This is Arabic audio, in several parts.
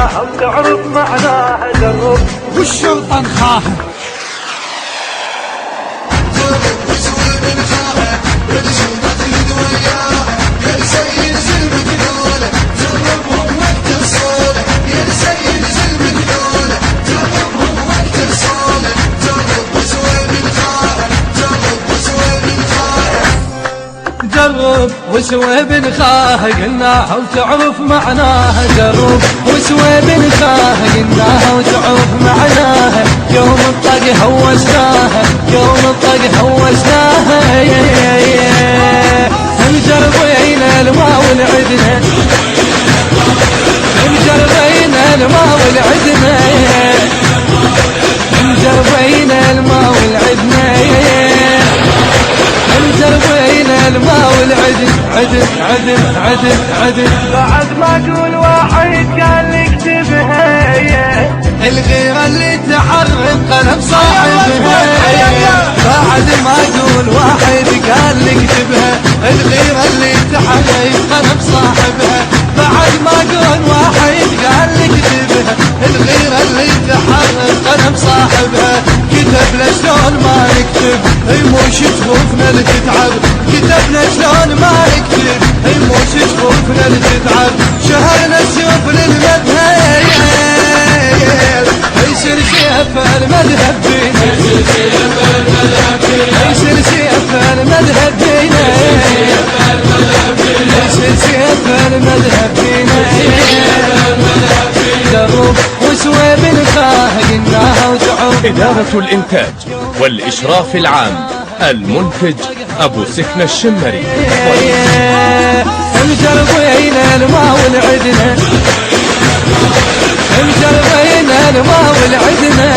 قلناها وتعرف معناها جرب والشرطة نخاها جرب وسوي بنخاها قلناها وتعرف معناها جرب وسوي بنخاها قلناها وتعرف معناها يوم الطق هوسناها يوم الطق هوسناها مجربين الماء والعدنا مجربين الماء والعدنا مجربين الماء والعدنا مجربين الماء والعدن عدن عدن عدن عدن بعد ما اقول واحد قال لي اكتبها الغيرة اللي تحرم قلم صاحبها بعد ما اقول واحد قال لي اكتبها الغيرة اللي تحرم قلم صاحبها بعد ما اقول واحد قال لي اكتبها الغيرة اللي تحرم قلم صاحبها كتبنا شلون ما نكتب مش تخوفنا لتتعب كتبنا شلون ما نكتب مش تخوفنا لتتعب شهرنا السيوف للمذهب يصير سيف المذهب فينا يصير سيف المذهب فينا يصير سيف المذهب فينا جرب وسوي بنخاها قلناها وتعوب. إدارة الإنتاج والإشراف العام المنتج أبو سكنة الشمري. مجربين الماء والعدنا مجربين الماء والعدنا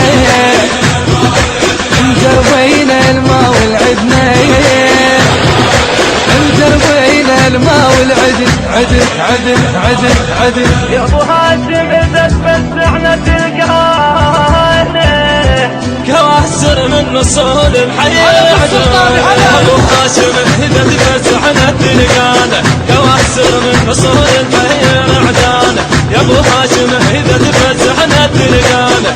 مجربين الماء والعدنا مجربين الماء والعدن عدن عدن عدن عدن يا ابو هاشم اذا تفزعنا تلقانا كواسر من نصول الحياة ابو هاشم اذا تفزعنا تلقانا كواسر من نصول الحياة عدانا يا ابو هاشم اذا تفزعنا تلقانا